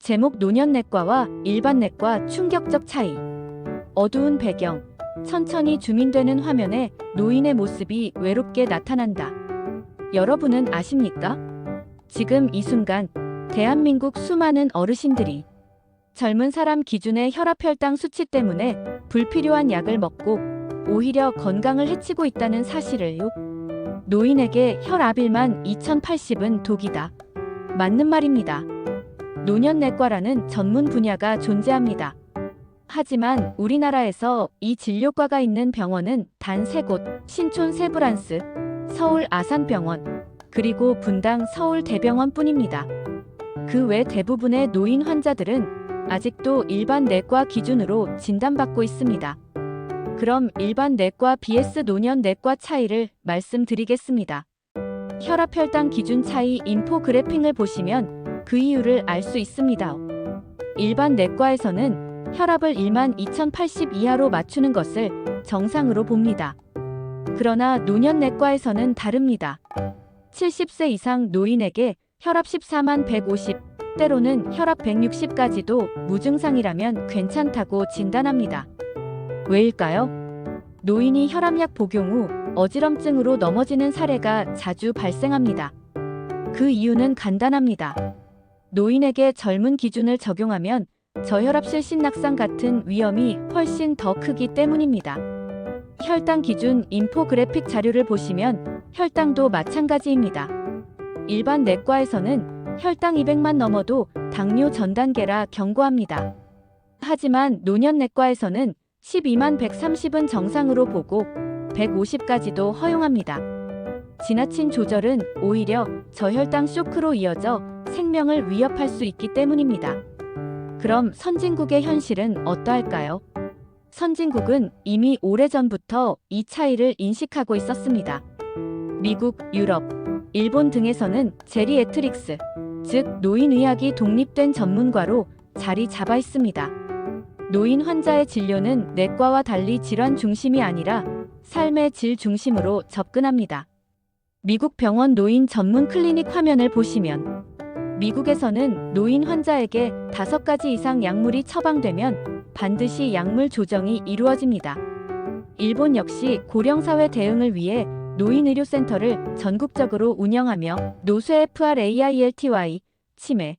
제목 노년내과와 일반내과 충격적 차이. 어두운 배경. 천천히 줌인되는 화면에 노인의 모습이 외롭게 나타난다. 여러분은 아십니까? 지금 이 순간 대한민국 수많은 어르신들이 젊은 사람 기준의 혈압 혈당 수치 때문에 불필요한 약을 먹고 오히려 건강을 해치고 있다는 사실을요. 노인에게 혈압 1만 2080은 독이다. 맞는 말입니다. 노년내과라는 전문 분야가 존재합니다. 하지만 우리나라에서 이 진료과가 있는 병원은 단 3곳, 신촌 세브란스, 서울 아산병원, 그리고 분당 서울대병원 뿐입니다. 그 외 대부분의 노인 환자들은 아직도 일반 내과 기준으로 진단받고 있습니다. 그럼 일반 내과 vs 노년 내과 차이를 말씀드리겠습니다. 혈압 혈당 기준 차이 인포그래핑을 보시면 그 이유를 알 수 있습니다. 일반 내과에서는 혈압을 1만 2080 이하로 맞추는 것을 정상으로 봅니다. 그러나 노년 내과에서는 다릅니다. 70세 이상 노인에게 혈압 14만 150, 때로는 혈압 160까지도 무증상이라면 괜찮다고 진단합니다. 왜일까요? 노인이 혈압약 복용 후 어지럼증으로 넘어지는 사례가 자주 발생합니다. 그 이유는 간단합니다. 노인에게 젊은 기준을 적용하면 저혈압 실신낙상 같은 위험이 훨씬 더 크기 때문입니다. 혈당 기준 인포그래픽 자료를 보시면 혈당도 마찬가지입니다. 일반 내과에서는 혈당 200만 넘어도 당뇨 전 단계라 경고합니다. 하지만 노년 내과에서는 12만 130은 정상으로 보고 150까지도 허용합니다. 지나친 조절은 오히려 저혈당 쇼크로 이어져 생명을 위협할 수 있기 때문입니다. 그럼 선진국의 현실은 어떠할까요? 선진국은 이미 오래전부터 이 차이를 인식하고 있었습니다. 미국, 유럽, 일본 등에서는 제리애트릭스, 즉 노인의학이 독립된 전문과로 자리 잡아 있습니다. 노인 환자의 진료는 내과와 달리 질환 중심이 아니라 삶의 질 중심으로 접근합니다. 미국 병원 노인 전문 클리닉 화면을 보시면 미국에서는 노인 환자에게 5가지 이상 약물이 처방되면 반드시 약물 조정이 이루어집니다. 일본 역시 고령사회 대응을 위해 노인의료센터를 전국적으로 운영하며 노쇠 FRAILTY, 치매,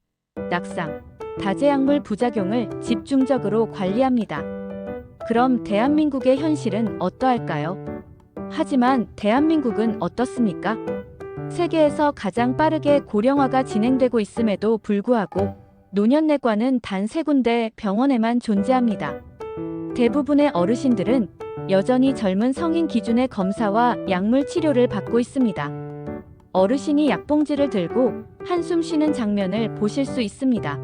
낙상, 다제약물 부작용을 집중적으로 관리합니다. 그럼 대한민국의 현실은 어떠할까요? 하지만 대한민국은 어떻습니까? 세계에서 가장 빠르게 고령화가 진행되고 있음에도 불구하고 노년내과는 단 3군데 병원에만 존재합니다. 대부분의 어르신들은 여전히 젊은 성인 기준의 검사와 약물 치료를 받고 있습니다. 어르신이 약봉지를 들고 한숨 쉬는 장면을 보실 수 있습니다.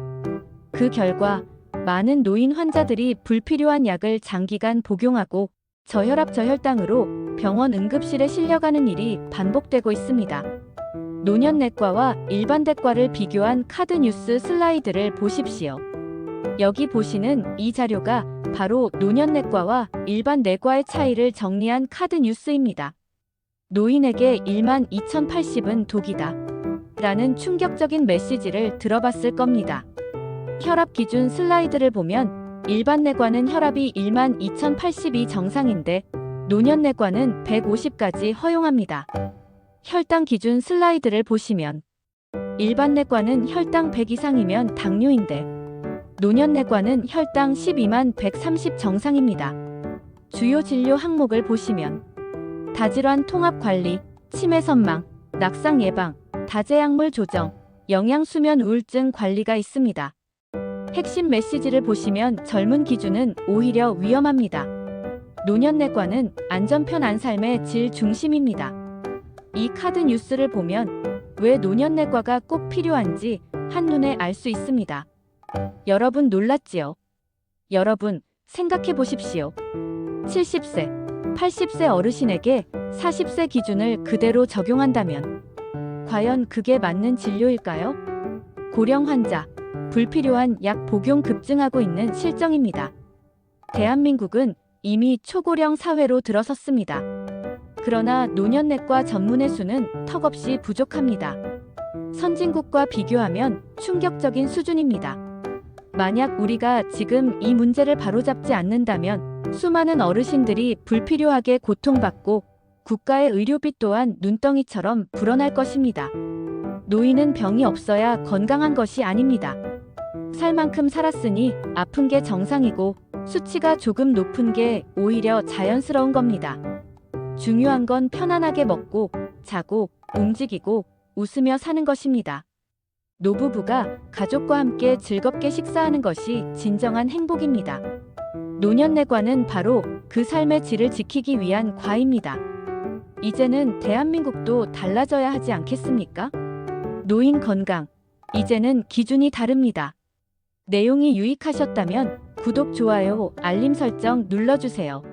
그 결과 많은 노인 환자들이 불필요한 약을 장기간 복용하고 저혈압 저혈당으로 병원 응급실에 실려가는 일이 반복되고 있습니다. 노년내과와 일반내과를 비교한 카드 뉴스 슬라이드를 보십시오. 여기 보시는 이 자료가 바로 노년내과와 일반내과의 차이를 정리한 카드 뉴스입니다. 노인에게 1만 2080은 독이다. 라는 충격적인 메시지를 들어봤을 겁니다. 혈압 기준 슬라이드를 보면 일반내과는 혈압이 1만 2080이 정상인데 노년내과는 150까지 허용합니다. 혈당 기준 슬라이드를 보시면 일반내과는 혈당 100 이상이면 당뇨인데 노년내과는 혈당 12만 130 정상입니다. 주요 진료 항목을 보시면 다질환 통합 관리, 치매 선망, 낙상 예방, 다제약물 조정, 영양수면 우울증 관리가 있습니다. 핵심 메시지를 보시면 젊은 기준은 오히려 위험합니다. 노년내과는 안전편안 삶의 질 중심입니다. 이 카드 뉴스를 보면 왜 노년내과가 꼭 필요한지 한눈에 알 수 있습니다. 여러분 놀랐지요? 여러분 생각해 보십시오. 70세, 80세 어르신에게 40세 기준을 그대로 적용한다면 과연 그게 맞는 진료일까요? 고령 환자, 불필요한 약 복용 급증하고 있는 실정입니다. 대한민국은 이미 초고령 사회로 들어섰습니다. 그러나 노년내과 전문의 수는 턱없이 부족합니다. 선진국과 비교하면 충격적인 수준입니다. 만약 우리가 지금 이 문제를 바로잡지 않는다면 수많은 어르신들이 불필요하게 고통받고 국가의 의료비 또한 눈덩이처럼 불어날 것입니다. 노인은 병이 없어야 건강한 것이 아닙니다. 살 만큼 살았으니 아픈 게 정상이고 수치가 조금 높은 게 오히려 자연스러운 겁니다. 중요한 건 편안하게 먹고 자고 움직이고 웃으며 사는 것입니다. 노부부가 가족과 함께 즐겁게 식사하는 것이 진정한 행복입니다. 노년내과는 바로 그 삶의 질을 지키기 위한 과입니다. 이제는 대한민국도 달라져야 하지 않겠습니까? 노인 건강. 이제는 기준이 다릅니다. 내용이 유익하셨다면 구독, 좋아요, 알림 설정 눌러주세요.